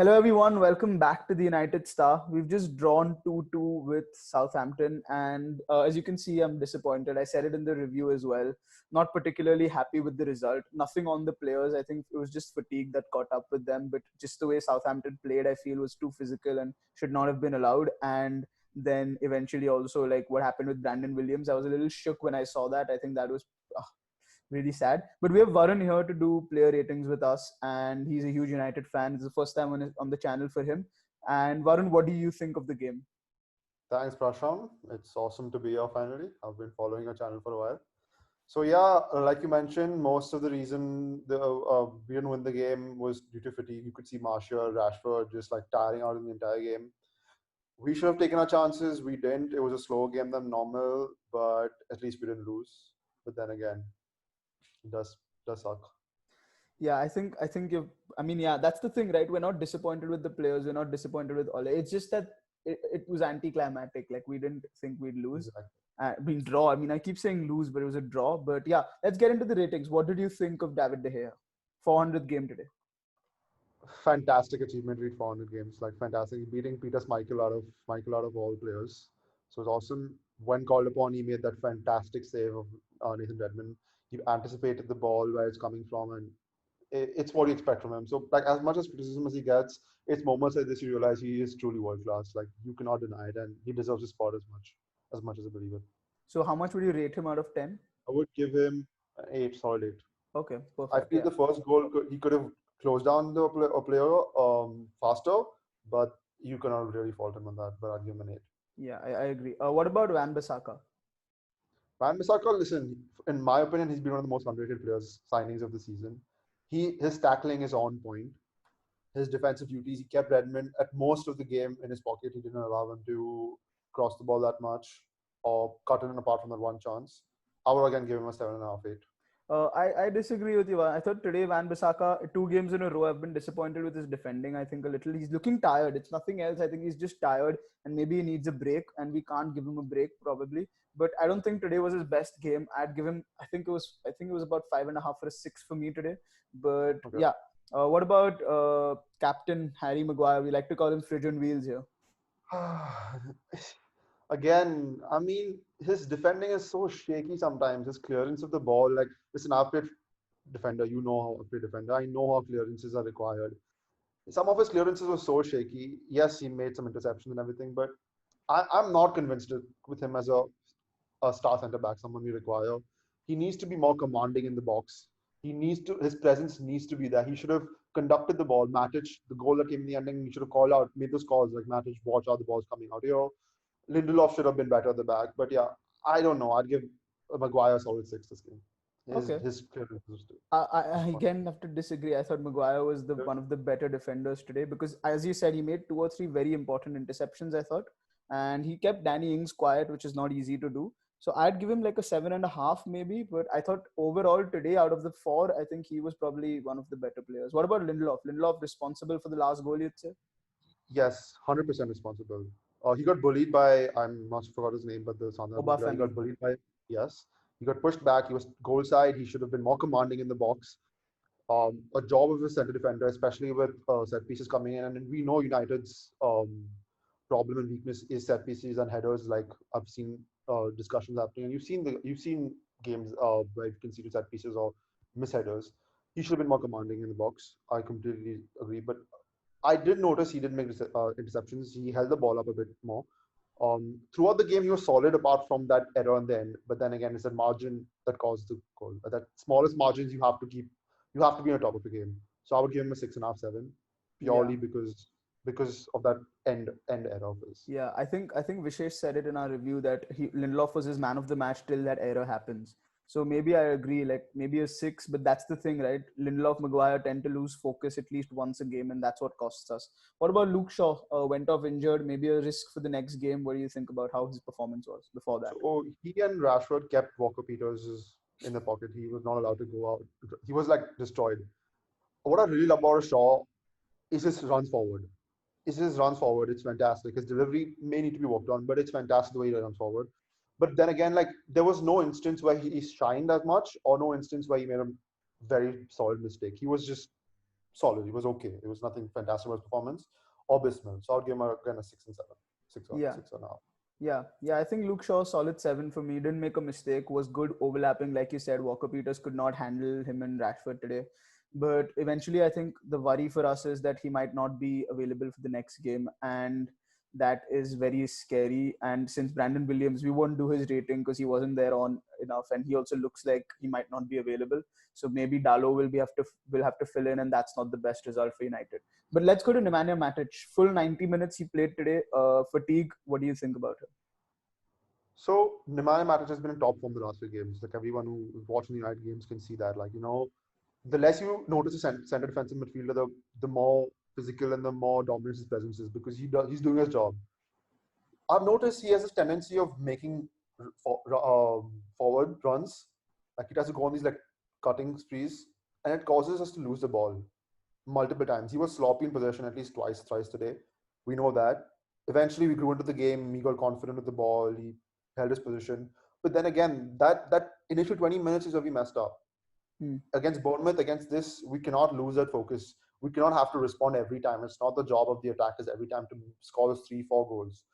Hello, everyone. Welcome back to the United Star. We've just drawn 2-2 with Southampton, and as you can see, I'm disappointed. I said it in the review as well. Not particularly happy with the result. Nothing on the players. I think it was just fatigue that caught up with them, but just the way Southampton played, I feel was too physical and should not have been allowed. And then eventually, also, like what happened with Brandon Williams, I was a little shook when I saw that. I think that was really sad. But we have Varun here to do player ratings with us, and he's a huge United fan. It's the first time on the channel for him. And Varun, what do you think of the game? Thanks, Prashant. It's awesome to be here finally. I've been following your channel for a while. So yeah, like you mentioned, most of the reason we didn't win the game was due to fatigue. You could see Martial, Rashford just like tiring out in the entire game. We should have taken our chances. We didn't. It was a slower game than normal, but at least we didn't lose. But then again, it does suck. Yeah, I think you. I mean, yeah, that's the thing, right? We're not disappointed with the players. We're not disappointed with Ole. It's just that it was anticlimactic. Like we didn't think we'd lose. Exactly. I mean, draw. I mean, I keep saying lose, but it was a draw. But yeah, let's get into the ratings. What did you think of David De Gea? 400th game today. Fantastic achievement with 400 games. Like fantastic, beating Peter Michael out of all players. So it's awesome. When called upon, he made that fantastic save of Nathan Redmond. He anticipated the ball where it's coming from, and it's what you expect from him. So like as much as criticism as he gets, it's moments like this you realize he is truly world class. Like you cannot deny it, and he deserves his spot as much as I believe it. So how much would you rate him out of 10? I would give him an eight, solid eight. Okay, I perfect. feel Yeah. the first goal he could have closed down a player faster, but you cannot really fault him on that. But I'd give him an eight. Yeah, I agree. What about Van Bissaka? Van Bissaka, listen, in my opinion, he's been one of the most underrated players signings of the season. His tackling is on point. His defensive duties, he kept Redmond at most of the game in his pocket. He didn't allow him to cross the ball that much or cut it apart from that one chance. I would again give him a seven and a half, eight. I disagree with you. I thought today Van Bissaka, 2 games in a row, I've been disappointed with his defending. I think a little. He's looking tired. It's nothing else. I think he's just tired and maybe he needs a break and we can't give him a break probably. But I don't think today was his best game. I'd give him, I think it was about 5.5 or a 6 for me today. But Okay. yeah. What about Captain Harry Maguire? We like to call him Fridge on Wheels here. Again, I mean, his defending is so shaky sometimes. His clearance of the ball, like, listen, I've played defender. You know how I play defender. I know how clearances are required. Some of his clearances were so shaky. Yes, he made some interceptions and everything, but I'm not convinced with him as a star center back, someone we require. He needs to be more commanding in the box. His presence needs to be there. He should have conducted the ball. Matic, the goal that came in the ending, he should have called out, made those calls like Matic, watch out, the ball's coming out here. Lindelof should have been better at the back, but yeah, I don't know. I'd give Maguire a solid six this game. His Okay. his clearance I was fun. again have to disagree. I thought Maguire was the one of the better defenders today because, as you said, he made 2 or 3 very important interceptions. I thought, and he kept Danny Ings quiet, which is not easy to do. So I'd give him like a 7.5 maybe. But I thought overall today, out of the 4, I think he was probably one of the better players. What about Lindelof? Lindelof responsible for the last goal, you'd say? Yes, 100% responsible. He got bullied by, I'm not forgot his name, but the Southampton player. He Obafemi. got bullied by, yes. He got pushed back. He was goal side. He should have been more commanding in the box. A job of a center defender, especially with set pieces coming in. And we know United's problem and weakness is set pieces and headers. Like I've seen discussions happening, and you've seen games where you can see set pieces or miss headers. He should have been more commanding in the box. I completely agree. But I did notice he didn't make interceptions. He held the ball up a bit more. Throughout the game, he was solid apart from that error in the end. But then again, it's that margin that caused the goal. That smallest margins you have to keep. You have to be on top of the game. So I would give him a six and a half, seven, Yeah. purely because of that end error of his. Yeah, I think Vishesh said it in our review that Lindelof was his man of the match till that error happens. So maybe I agree, like maybe a 6, but that's the thing, right? Lindelof, Maguire tend to lose focus at least once a game, and that's what costs us. What about Luke Shaw? Went off injured, maybe a risk for the next game. What do you think about how his performance was before that? So he and Rashford kept Walker Peters in the pocket. He was not allowed to go out. He was like destroyed. What I really love about Shaw is his runs forward. It's fantastic. His delivery may need to be worked on, but it's fantastic the way he runs forward. But then again, like there was no instance where he shined as much, or no instance where he made a very solid mistake. He was just solid. It was okay. It was nothing fantastic about his performance or abysmal. So I'd give him again a 6 and 7, Yeah. 6.5. Yeah, I think Luke Shaw solid 7 for me. Didn't make a mistake. Was good overlapping, like you said. Walker Peters could not handle him and Rashford today, but eventually, I think the worry for us is that he might not be available for the next game, and that is very scary. And since Brandon Williams, we won't do his rating because he wasn't there on enough, and he also looks like he might not be available. So maybe Dalo will have to fill in, and that's not the best result for United. But let's go to Nemanja Matic. Full 90 minutes he played today. Fatigue. What do you think about him? So Nemanja Matic has been in top form the last few games. Like everyone who is watching the United games can see that. Like, the less you notice a center defensive midfielder, the more physical and the more dominant his presence is because he's doing his job. I've noticed he has this tendency of making forward runs. Like he tries to go on these like cutting sprees, and it causes us to lose the ball multiple times. He was sloppy in possession at least twice, thrice today. We know that. Eventually, we grew into the game. He got confident with the ball. He held his position. But then again, that initial 20 minutes is where we messed up. Hmm. Against Bournemouth, against this, we cannot lose that focus. We cannot have to respond every time. It's not the job of the attackers every time to score those 3, 4 goals.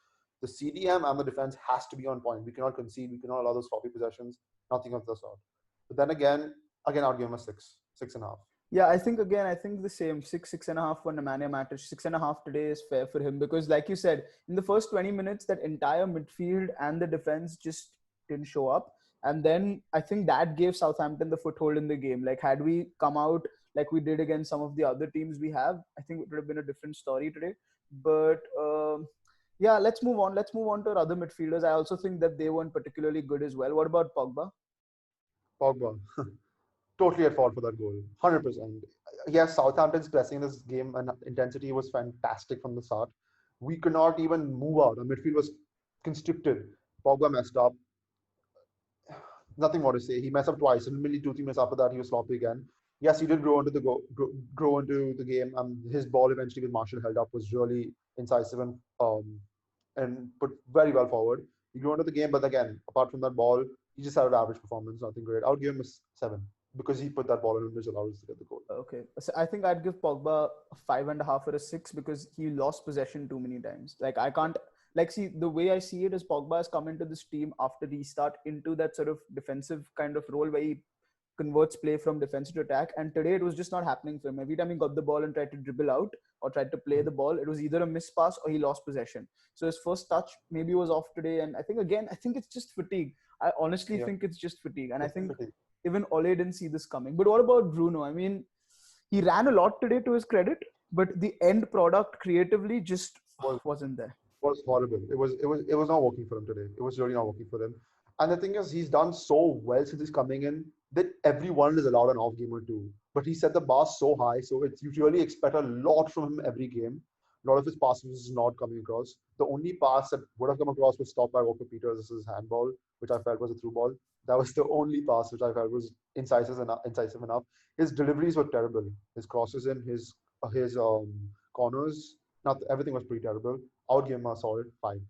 The CDM and the defense has to be on point. We cannot concede. We cannot allow those sloppy possessions. Nothing of the sort. But then again, I'll give him a 6, 6.5. Yeah, I think the same. 6.5 for Nemanja Matic. 6.5 today is fair for him because, like you said, in the first 20 minutes, that entire midfield and the defense just didn't show up. And then I think that gave Southampton the foothold in the game. Like, had we come out like we did against some of the other teams we have, I think it would have been a different story today. But yeah, let's move on. Let's move on to our other midfielders. I also think that they weren't particularly good as well. What about Pogba? Pogba. Totally at fault for that goal. 100%. Yes, Southampton's pressing this game and intensity was fantastic from the start. We could not even move out. Our midfield was constricted. Pogba messed up. Nothing more to say. He messed up twice. And immediately 2, 3 minutes after that, he was sloppy again. Yes, he did grow into the game. And his ball eventually with Marshall held up was really incisive and put very well forward. He grew into the game, but again, apart from that ball, he just had an average performance. Nothing great. I would give him a 7 because he put that ball in, which allowed us to get the goal. Okay, so I think I'd give Pogba a 5.5 or a 6 because he lost possession too many times. Like I can't see the way I see it is Pogba has come into this team after restart into that sort of defensive kind of role where he converts play from defense to attack. And today it was just not happening for him. Every time he got the ball and tried to dribble out or tried to play the ball, it was either a miss pass or he lost possession. So his first touch maybe was off today. And I think it's just fatigue. I honestly Yeah, think it's just fatigue. And I it's think pretty. even Ole didn't see this coming. But what about Bruno? I mean, he ran a lot today to his credit, but the end product creatively just Was wasn't there. was horrible. It was not working for him today. It was really not working for him. And the thing is, he's done so well since he's coming in that everyone is allowed an off game or two. But he set the bar so high, so it's you really expect a lot from him every game. A lot of his passes is not coming across. The only pass that would have come across was stopped by Walker Peters. This is handball, which I felt was a through ball. That was the only pass which I felt was incisive enough. Incisive enough. His deliveries were terrible. His crosses in his corners, not everything was pretty terrible. I would give him a solid 5.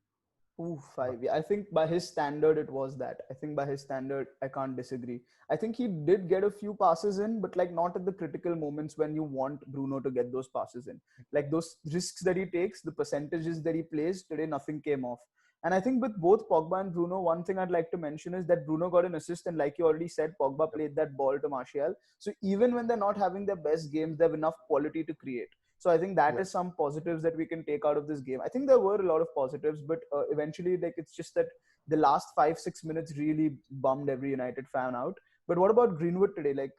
Ooh, 5. Yeah, I think by his standard, it was that. I think by his standard, I can't disagree. I think he did get a few passes in, but like not at the critical moments when you want Bruno to get those passes in. Like those risks that he takes, the percentages that he plays today, nothing came off. And I think with both Pogba and Bruno, one thing I'd like to mention is that Bruno got an assist, and like you already said, Pogba played that ball to Martial. So even when they're not having their best games, they have enough quality to create. So I think that Yeah. is some positives that we can take out of this game. I think there were a lot of positives, but eventually, like it's just that the last 5 6 minutes really bummed every United fan out. But what about Greenwood today? Like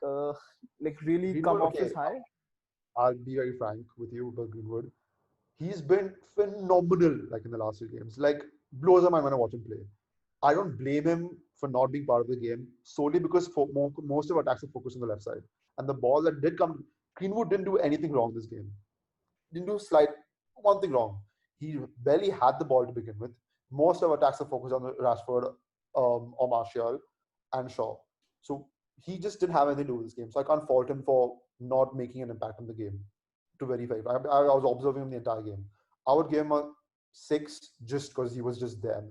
really come Greenwood, off his okay, high? I'll be very frank with you about Greenwood. He's been phenomenal, like in the last few games. Like blows my mind when I watch him play. I don't blame him for not being part of the game solely because most of our attacks are focused on the left side, and the ball that did come, Greenwood didn't do anything wrong this game. Didn't do slight one thing wrong. He barely had the ball to begin with. Most of our attacks are focused on Rashford, or Martial, and Shaw. So he just didn't have anything to do with this game. So I can't fault him for not making an impact on the game. To verify, I was observing him the entire game. I would give him a 6 just because he was just there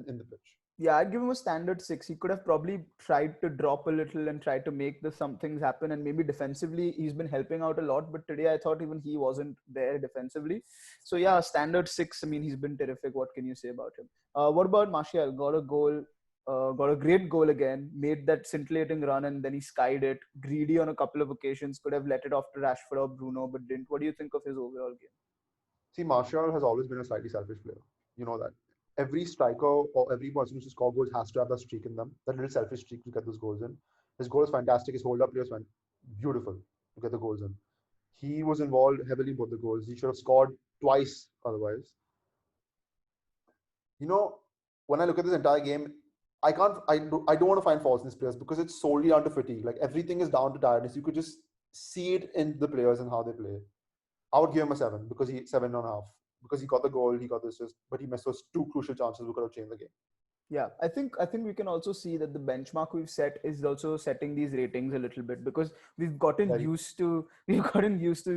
in the pitch. Yeah, I'd give him a standard 6. He could have probably tried to drop a little and try to make the some things happen. And maybe defensively, he's been helping out a lot. But today, I thought even he wasn't there defensively. So yeah, standard 6. I mean, he's been terrific. What can you say about him? What about Martial? Got a goal. Got a great goal again. Made that scintillating run and then he skied it. Greedy on a couple of occasions. Could have let it off to Rashford or Bruno, but didn't. What do you think of his overall game? See, Martial has always been a slightly selfish player. You know that. Every striker or every person who score goals has to have that streak in them, that little selfish streak to get those goals in. His goal is fantastic. His hold up play was beautiful to get the goals in. He was involved heavily in both the goals. He should have scored twice otherwise. You know, when I look at this entire game, I don't want to find faults in these players because it's solely down to fatigue. Like everything is down to tiredness. You could just see it in the players and how they play. I would give him a 7 because he 7.5 because he got the goal, he got the assist, but he missed those two crucial chances who could have changed the game. Yeah, I think we can also see that the benchmark we've set is also setting these ratings a little bit because we've gotten Very used to we've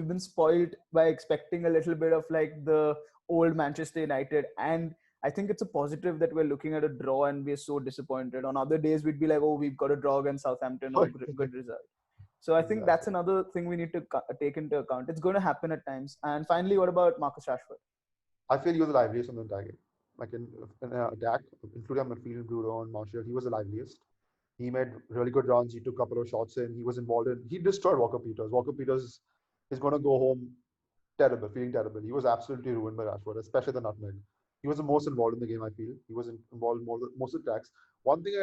been spoiled by expecting a little bit of like the old Manchester United, and I think it's a positive that we're looking at a draw and we're so disappointed. On other days we'd be like, oh, we've got a draw against Southampton or good result. So I think that's exactly. another thing we need to take into account. It's going to happen at times. And finally, what about Marcus Rashford? I feel he was the liveliest on the entire game. Like in attack, including midfield, Bruno and Martial, he was the liveliest. He made really good runs. He took a couple of shots in. He was involved in. He destroyed Walker Peters. Walker Peters is going to go home terrible, feeling terrible. He was absolutely ruined by Rashford, especially the nutmeg. He was the most involved in the game. I feel he was involved in most of the attacks. One thing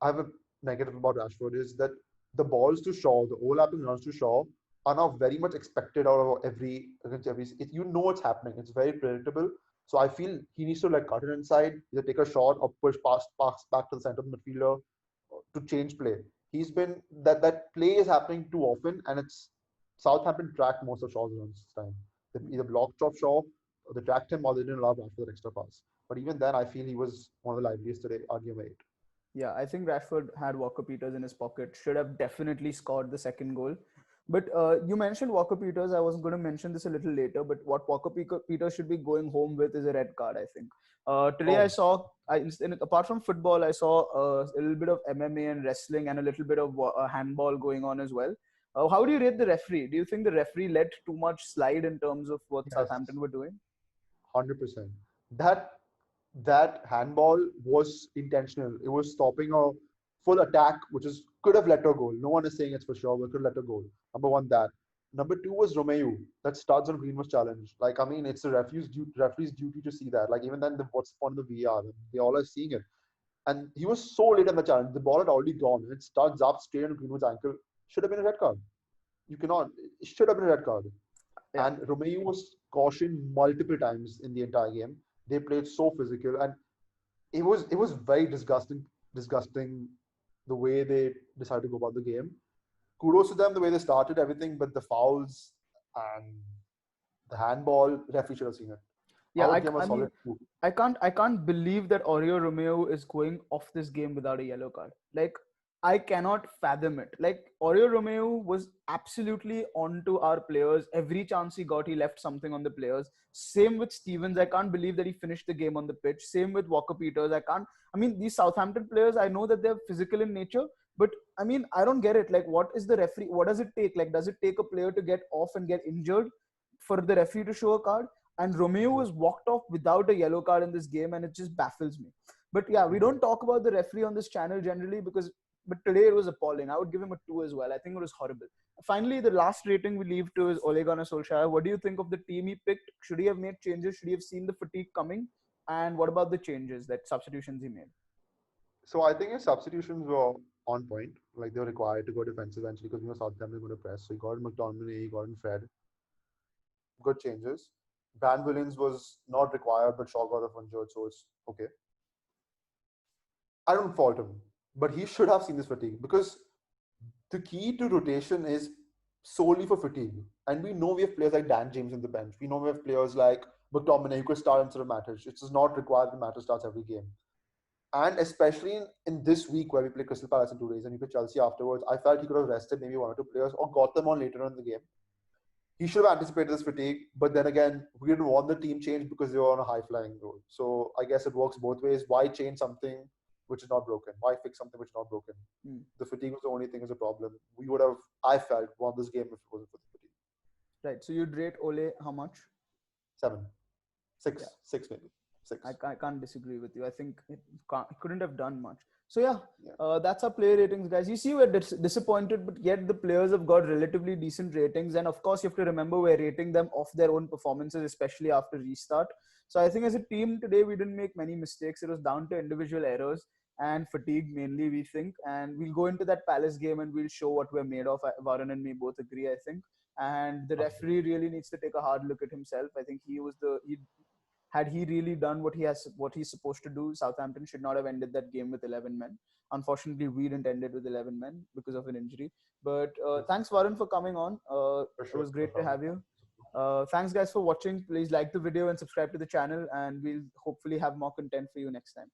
I have a negative about Rashford is that the balls to Shaw, the overlapping runs to Shaw, are now very much expected out of every against every. You know what's happening. It's very predictable. So I feel he needs to like cut it inside, either take a shot or push past pass back to the center of the midfielder to change play. He's been that play is happening too often, and it's Southampton tracked most of Shaw's runs this time. They either blocked off Shaw, or they tracked him, or they didn't allow Rashford that extra pass. But even then, I feel he was one of the liveliest today, arguably. Yeah, I think Rashford had Walker Peters in his pocket. Should have definitely scored the second goal. But you mentioned Walker Peters. I was going to mention this a little later. But what Peters should be going home with is a red card, I think. Today I Oh, saw, apart from football, I saw a little bit of MMA and wrestling and a little bit of handball going on as well. How do you rate the referee? Do you think the referee let too much slide in terms of what yes. Southampton were doing? 100%. That that handball was intentional. It was stopping a full attack, which is could have let her go. No one is saying it's for sure, but could let her go. Number one, that. Number two was Romeo. That starts on Green was challenged. Like I mean, it's the referee's duty to see that. Like even then, what's the point of the VAR? They all are seeing it. And he was so late in the challenge. The ball had already gone. It starts up straight on Greenwood's ankle. Should have been a red card. You cannot. It should have been a red card. Yeah. And Romeo was cautioned multiple times in the entire game. They played so physical, and it was very disgusting the way they decided to go about the game. Kudos to them the way they started everything, but the fouls and the handball, referee should have seen it. I Yeah, would give him a I solid mean, 2. I can't believe that Oreo Romeo is going off this game without a yellow card. Like, I cannot fathom it. Like, Oreo Romeo was absolutely onto our players. Every chance he got, he left something on the players. Same with Stevens. I can't believe that he finished the game on the pitch. Same with Walker Peters. I can't. I mean, these Southampton players, I know that they're physical in nature, but I mean, I don't get it. Like, what is the referee? What does it take? Like, does it take a player to get off and get injured for the referee to show a card? And Romeo was Exactly. walked off without a yellow card in this game, and it just baffles me. But yeah, we don't Exactly. talk about the referee on this channel generally but today it was appalling. I would give him a 2 as well. I think it was horrible. Finally, the last rating we leave to is Ole Gunnar Solskjaer. What do you think of the team he picked? Should he have made changes? Should he have seen the fatigue coming? And what about the changes, that substitutions he made? So I think his substitutions were on point. Like they were required to go defensive eventually because Southampton were going to press. So he got in McTominay, he got in Fred. Good changes. Van Williams was not required, but Shaw got off injured, so it's okay. I don't fault him, but he should have seen this fatigue because the key to rotation is solely for fatigue. And we know we have players like Dan James in the bench. We know we have players like McTominay who could start instead of Matic. It does not require that Matic starts every game. And especially in this week where we play Crystal Palace in 2 days and we play Chelsea afterwards, I felt he could have rested maybe one or two players or got them on later in the game. He should have anticipated this fatigue, but then again, we didn't want the team change because they were on a high flying road. So I guess it works both ways. Why change something which is not broken? Why fix something which is not broken? Hmm. The fatigue was the only thing as a problem. We would have, I felt, won this game if it wasn't for the fatigue. Right. So you'd rate Ole how much? 7, Yeah. 6 maybe, I 6. can't disagree with you. I think it couldn't have done much. So yeah, Yeah, that's our player ratings, guys. You see, we're disappointed, but yet the players have got relatively decent ratings. And of course, you have to remember we're rating them off their own performances, especially after restart. So I think as a team today, we didn't make many mistakes. It was down to individual errors and fatigue mainly, we think. And we'll go into that Palace game and we'll show what we're made of. Varun and me both agree, I think. And the referee absolutely. really needs to take a hard look at himself. I think he had he really done what he's supposed to do, Southampton should not have ended that game with 11 men. Unfortunately, we didn't end it with 11 men because of an injury. But Yes, thanks, Varun, for coming on. for It sure. was No great to problem. have you. Thanks, guys, for watching. Please like the video and subscribe to the channel, and we'll hopefully have more content for you next time.